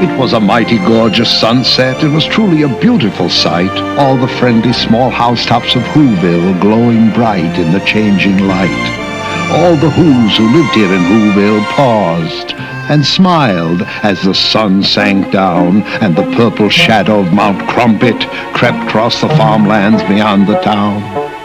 It was a mighty gorgeous sunset. It was truly a beautiful sight. All the friendly small housetops of Whoville glowing bright in the changing light. All the Whos who lived here in Whoville paused and smiled as the sun sank down and the purple shadow of Mount Crumpet crept across the farmlands beyond the town.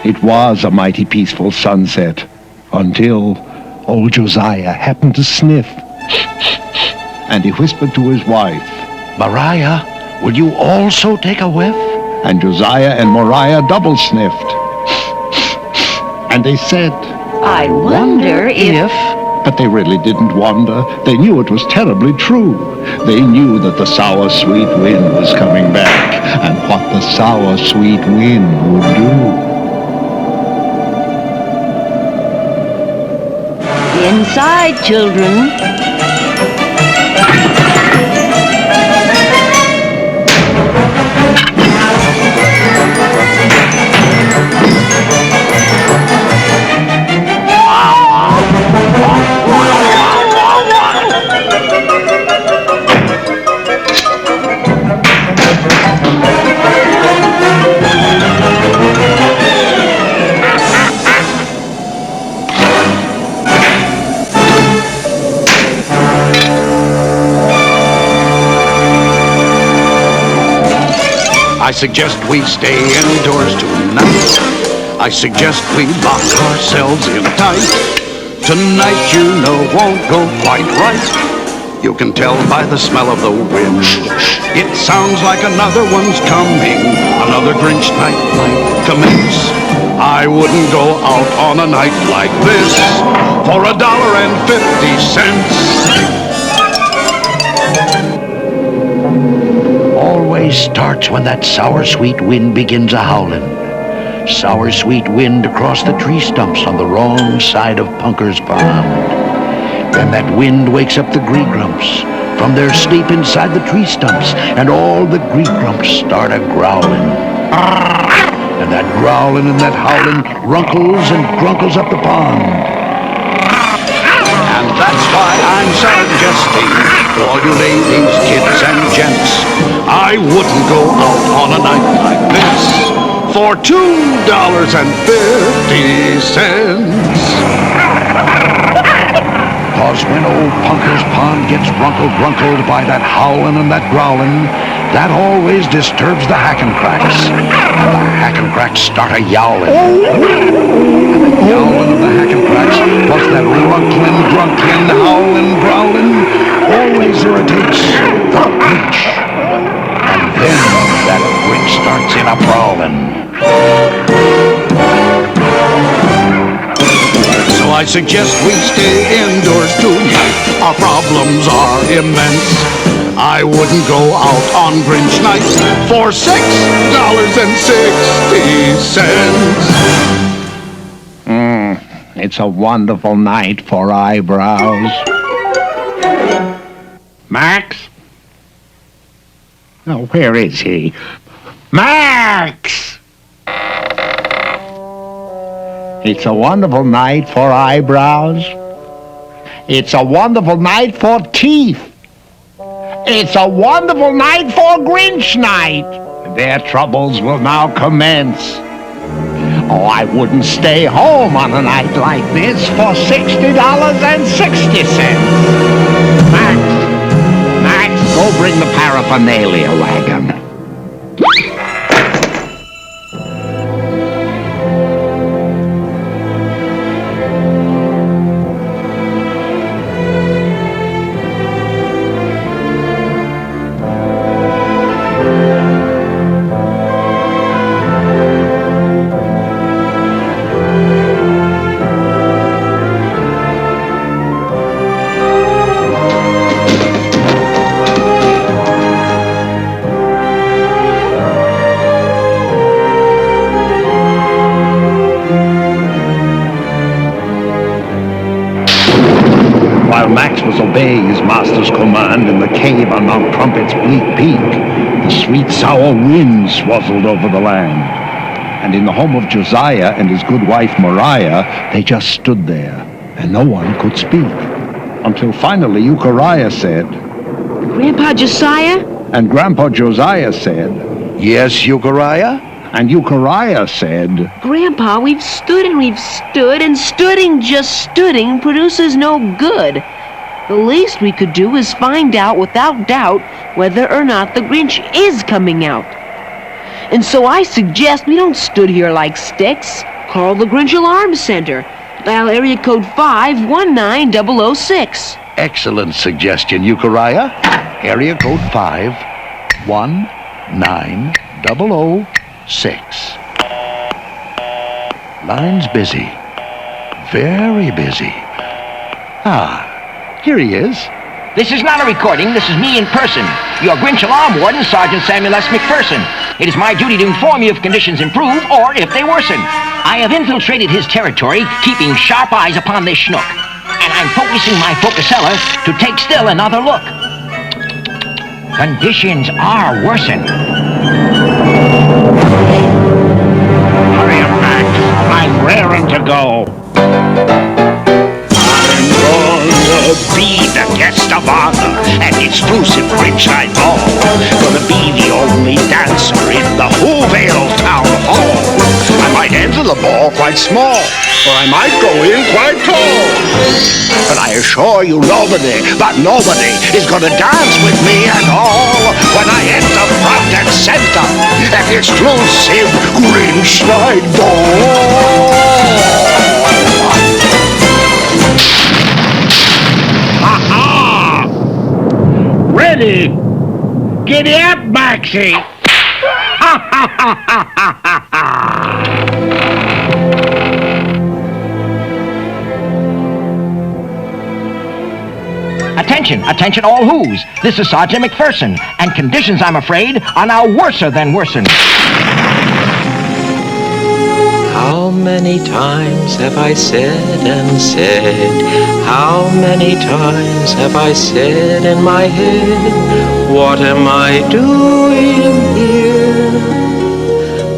It was a mighty peaceful sunset until old Josiah happened to sniff. And he whispered to his wife, Mariah, will you also take a whiff? And Josiah and Mariah double sniffed. And they said, I wonder if... But they really didn't wonder. They knew it was terribly true. They knew that the sour, sweet wind was coming back, and what the sour, sweet wind would do. Inside, children. I suggest we stay indoors tonight. I suggest we lock ourselves in tight. Tonight, you know, won't go quite right. You can tell by the smell of the wind. It sounds like another one's coming. Another Grinch night might commence. I wouldn't go out on a night like this for $1.50. Always starts when that sour sweet wind begins a-howlin'. Sour sweet wind across the tree stumps on the wrong side of Punker's Pond. Then that wind wakes up the Gree-Grumps from their sleep inside the tree stumps, and all the Gree-Grumps start a-growlin'. And that growlin' and that howlin' runkles and grunkles up the pond. And that's why I'm suggesting to all you ladies, kids, and gents, I wouldn't go out on a night like this for $2.50. 'Cause when old Punker's Pond gets runkled by that howlin' and that growlin', that always disturbs the Hackencracks. And the Hackencracks start a-yowlin'. And the yowlin' of the Hackencracks, plus that runklin', grunklin', howlin', growlin', always irritates the Grinch. And then that Grinch starts in a-prowlin'. So I suggest we stay indoors tonight. Our problems are immense. I wouldn't go out on Grinch night for $6.60. It's a wonderful night for eyebrows. Max? Oh, where is he? Max! It's a wonderful night for eyebrows. It's a wonderful night for teeth. It's a wonderful night for Grinch night. Their troubles will now commence. Oh, I wouldn't stay home on a night like this for $60.60. Max, go bring the paraphernalia wagon. While Max was obeying his master's command in the cave on Mount Crumpet's bleak peak, the sweet sour wind swazzled over the land. And in the home of Josiah and his good wife Mariah, they just stood there, and no one could speak. Until finally Euchariah said, Grandpa Josiah? And Grandpa Josiah said, Yes, Euchariah? and Euchariah said, Grandpa, we've stood and we've stood, and stooding just stooding produces no good. The least we could do is find out without doubt whether or not the Grinch is coming out. And so I suggest we don't stood here like sticks. Call the Grinch Alarm Center. Dial area code 519006. Excellent suggestion, Euchariah. Area code 519006. Line's busy. Very busy. Here he is. This is not a recording. This is me in person. Your Grinch Alarm Warden, Sergeant Samuel S. McPherson. It is my duty to inform you if conditions improve or if they worsen. I have infiltrated his territory, keeping sharp eyes upon this schnook. And I'm focusing my focusella to take still another look. Conditions are worsen. Hurry up, Max. I'm raring to go. Be the guest of honor, an exclusive Grinch I know. Gonna be the only dancer in the Whoville Town Hall. I might enter the ball quite small, or I might go in quite tall. But I assure you nobody, but nobody, is gonna dance with me at all when I enter front and center, an exclusive Grinch I know. Ready? Giddy up, Maxie! Attention, attention all who's. This is Sergeant McPherson, and conditions, I'm afraid, are now worser than worsen. How many times have I said and said? How many times have I said in my head, what am I doing here?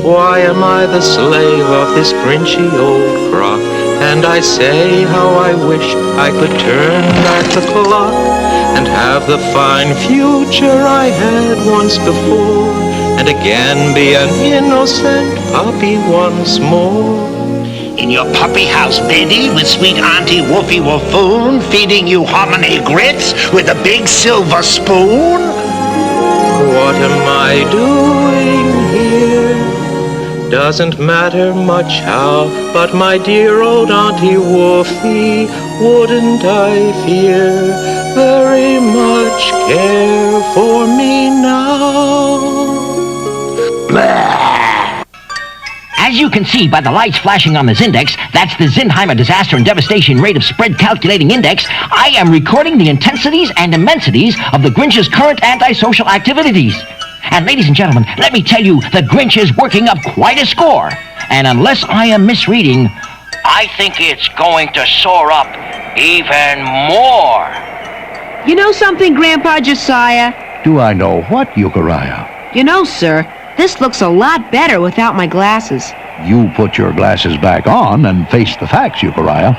Why am I the slave of this Grinchy old crock? And I say how I wish I could turn back the clock and have the fine future I had once before, and again be an innocent puppy once more. In your puppy house, Betty, with sweet Auntie Woofy Woofoon, feeding you hominy grits with a big silver spoon? What am I doing here? Doesn't matter much how, but my dear old Auntie Woofy, wouldn't I fear very much care for me now? Blah. As you can see by the lights flashing on the Zindex, that's the Zinheimer Disaster and Devastation Rate of Spread Calculating Index, I am recording the intensities and immensities of the Grinch's current antisocial activities. And ladies and gentlemen, let me tell you, the Grinch is working up quite a score. And unless I am misreading, I think it's going to soar up even more. You know something, Grandpa Josiah? Do I know what, Euchariah? You know, sir, this looks a lot better without my glasses. You put your glasses back on and face the facts, Euchariah.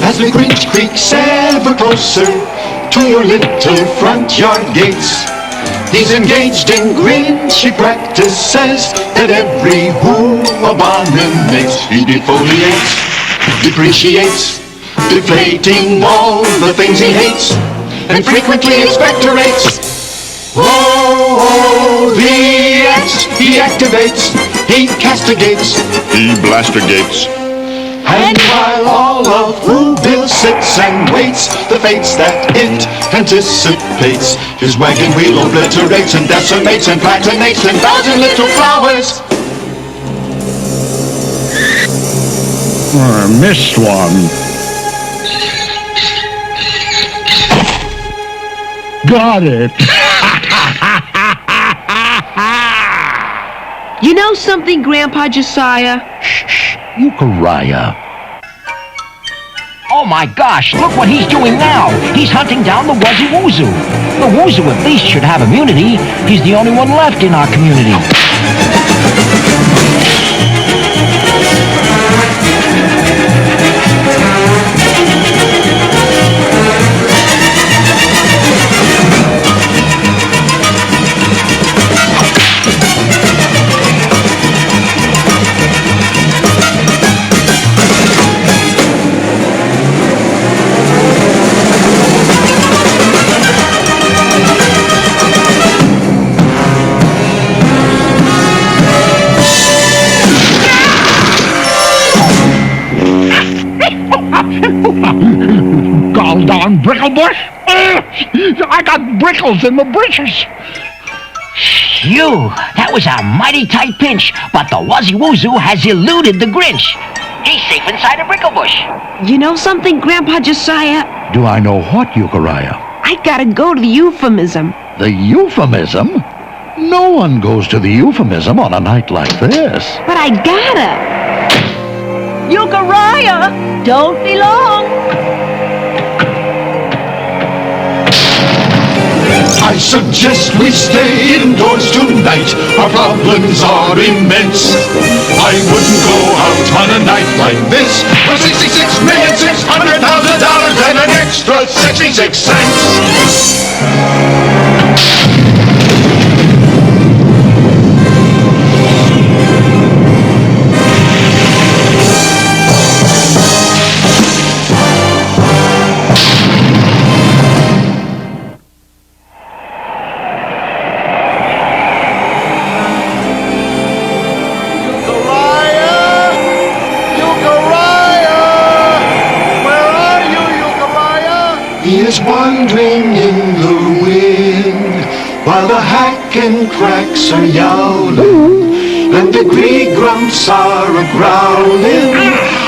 As the Grinch creaks ever closer to your little front yard gates, he's engaged in Grinchy practices that every who abominates. He defoliates, depreciates, deflating all the things he hates, and frequently expectorates. He activates, he castigates, he blastigates. And while all of Whoville sits and waits the fates that it anticipates, his wagon wheel obliterates and decimates and platinates 10,000 little flowers. Missed one. Got it. You know something, Grandpa Josiah? Shh, Euchariah. Oh my gosh, look what he's doing now. He's hunting down the Wuzzy Woozoo. The Woozoo at least should have immunity. He's the only one left in our community. on Bricklebush? I got brickles in the britches. Phew, that was a mighty tight pinch, but the Wuzzy-Woozoo has eluded the Grinch. He's safe inside a Bricklebush. You know something, Grandpa Josiah? Do I know what, Euchariah? I gotta go to the euphemism. The euphemism? No one goes to the euphemism on a night like this. But I gotta. Euchariah, don't be long. I suggest we stay indoors tonight. Our problems are immense. I wouldn't go out on a night like this for $66,600,000 and an extra 66 cents. He is wandering in the wind, while the hack and cracks are yowling, and the grey grumps are a-growling.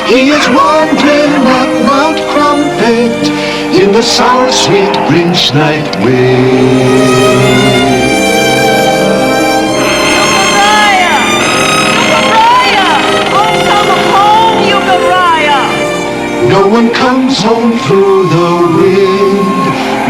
He is wandering up Mount Crumpet in the sour, sweet Grinch night wind. No one comes home through the wind.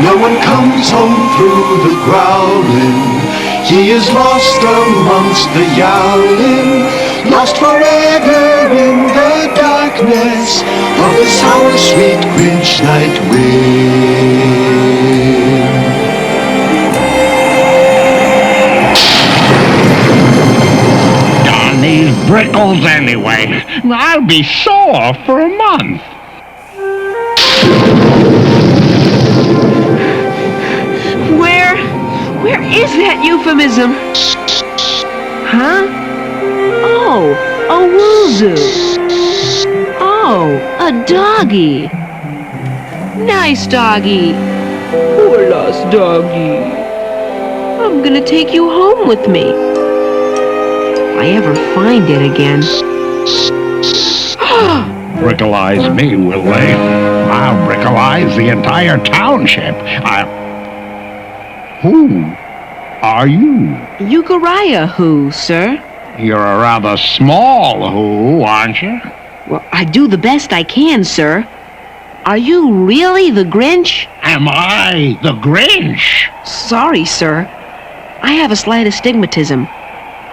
No one comes home through the growling. He is lost amongst the yowling, lost forever in the darkness of the sour, sweet Grinch night wind. Darn these brickles anyway. I'll be sore for a month. Where is that euphemism? Huh? Oh, a woozoo. Oh, a doggy. Nice doggy. Poor lost doggy. I'm gonna take you home with me. If I ever find it again. Brickleize me, will they? I'll brickleize the entire township. Who are you? Euchariah who, sir? You're a rather small who, aren't you? Well, I do the best I can, sir. Are you really the Grinch? Am I the Grinch? Sorry, sir. I have a slight astigmatism,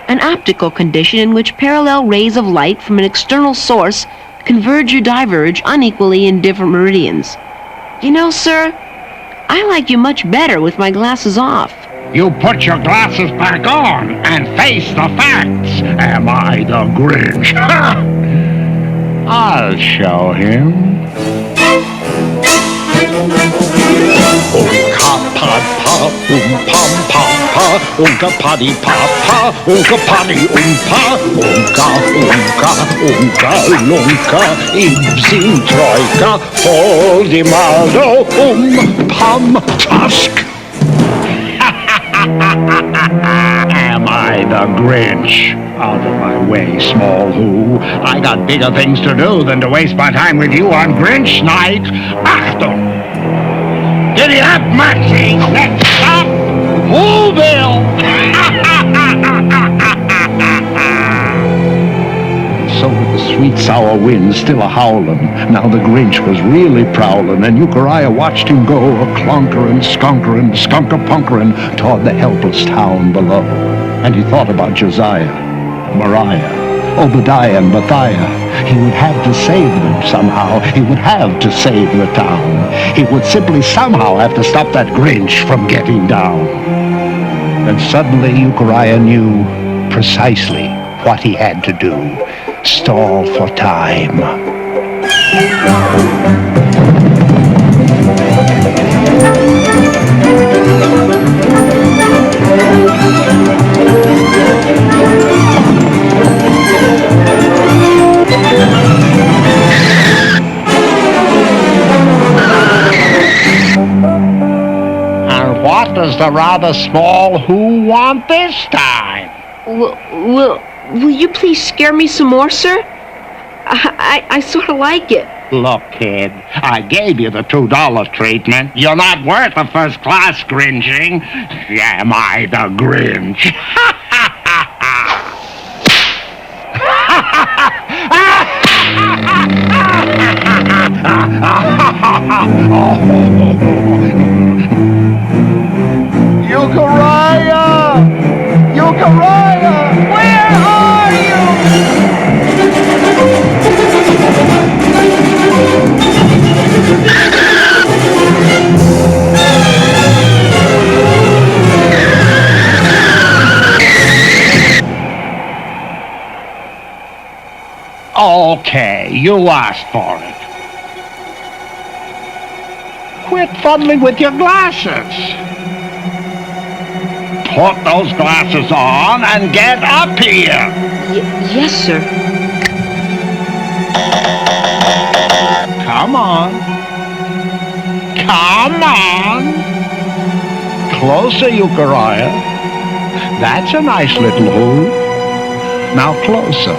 an optical condition in which parallel rays of light from an external source converge or diverge unequally in different meridians. You know, sir, I like you much better with my glasses off. You put your glasses back on and face the facts. Am I the Grinch? I'll show him. Oomka pad pa, pam pam pa, oomka paddy pa pa, oomka paddy oompa, oomka lunka, ibzim troika, foldimaldo, pam tusk. Am I the Grinch? Out of my way, small who. I got bigger things to do than to waste my time with you on Grinch night. Achtung! Giddy up, Maxie! Let's stop Whoville! So with the sweet sour wind still a-howlin', now the Grinch was really prowlin', and Euchariah watched him go a-clunkerin', skunkerin', skunker-punkerin' toward the helpless town below. And he thought about Josiah, Mariah, Obadiah, and Mathiah. He would have to save them somehow. He would have to save the town. He would simply somehow have to stop that Grinch from getting down. And suddenly Euchariah knew precisely what he had to do. Stall for time. does the rather small Who want this time? Will you please scare me some more, sir? I sort of like it. Look, kid, I gave you the $2 treatment. You're not worth a first-class Grinching. Am I the Grinch? Euchariah! Euchariah! Where are you? Okay, you asked for it. Quit fuddling with your glasses. Put those glasses on and get up here. Yes, sir. Come on. Come on. Closer, Euchariah. That's a nice little Who. Now closer.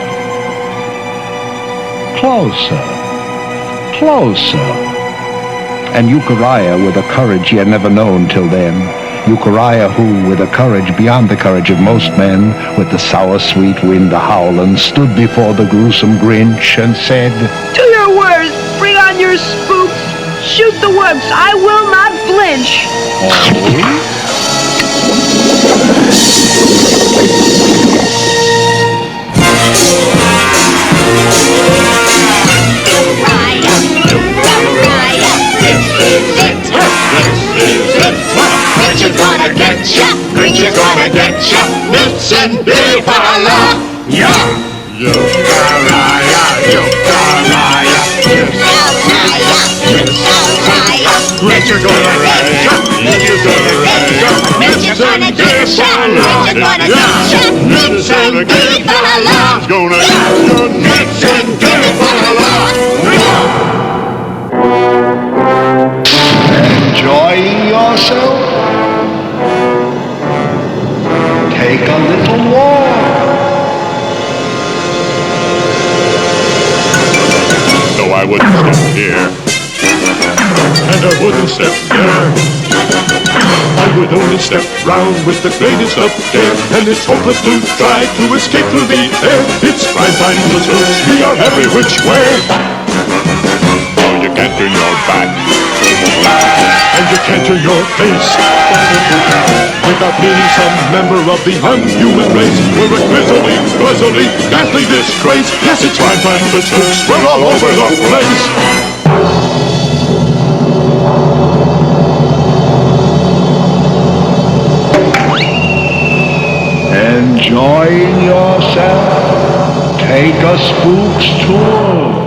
Closer. Closer. And Euchariah, with a courage he had never known till then, Euchariah who, with a courage beyond the courage of most men, with the sour sweet wind a-howlin', stood before the gruesome Grinch and said, To your words, bring on your spooks. Shoot the works, I will not flinch. Oh? Grinch is gonna get ya, Grinch is gonna get ya, Mitts and beer for a law. Yeah. Euchariah, Euchariah, Grinch is gonna get ya, Grinch is gonna get ya, Mitts and beer for a law. Mitts and beer for a law. Gonna get ya, Mitts and beer for a law. Enjoying yourself? Take a little walk. No, I wouldn't step here, and I wouldn't step there. I would only step round with the greatest of care, and it's hopeless to try to escape through the air. It's prime time for spooks, we are every which way. Oh, you can't turn your back, and you can't turn your face, without meeting some member of the unhuman race. We're a grisly, ghastly disgrace. Yes, it's prime time for spooks, we're all over the place. Enjoying yourself? Take a spook's tour.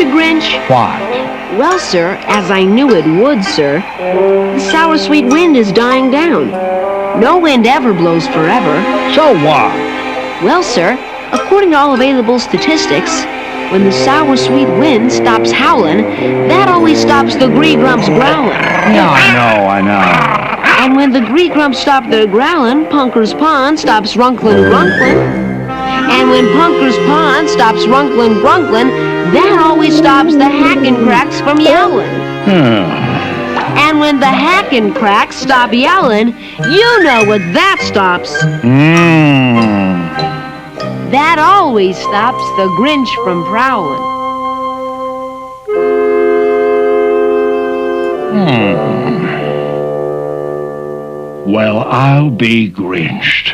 Mr. Grinch? What? Well, sir, as I knew it would, sir, the sour sweet wind is dying down. No wind ever blows forever. So what? Well, sir, according to all available statistics, when the sour sweet wind stops howling, that always stops the gree-grumps growling. Yeah, I know. And when the gree-grumps stop their growling, Punker's Pond stops runkling grunkling. And when Punker's Pond stops runkling grunkling, that always stops the hackin' cracks from yowling. And when the hackin' cracks stop yowling, you know what that stops. That always stops the Grinch from prowling. Well, I'll be Grinched.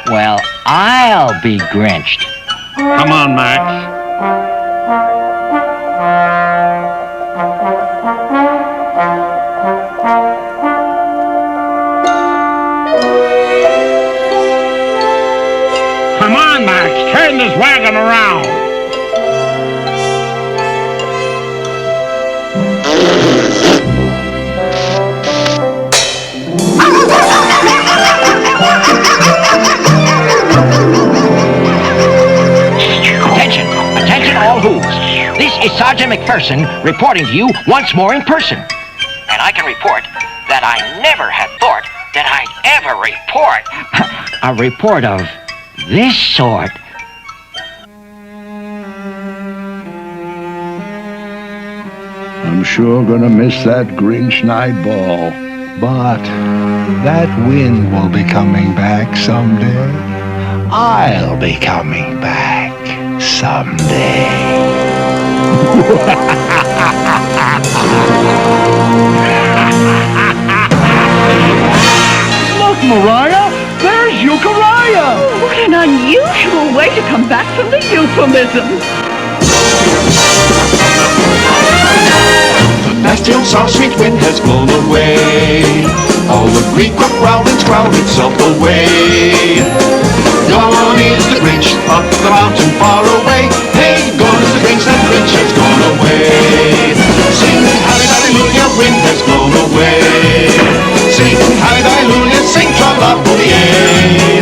Well, I'll be Grinched. Come on, Max. Come on, Max. Turn this wagon around. Attention all who's. This is Sergeant McPherson reporting to you once more in person. And I can report that I never had thought that I'd ever report a report of this sort. I'm sure gonna miss that Grinch night ball. But that wind will be coming back someday. I'll be coming back someday. Look, Mariah, there's Euchariah. What an unusual way to come back from the euphemism. The nasty old sour sweet wind has blown away. All the gree-grump growling's growled itself away. Gone is the Grinch up the mountain far away. Hey, gone is the Grinch, that Grinch has gone away. Sing hallelujah, wind has blown away. Sing hallelujah, sing tra-la-booty-yay.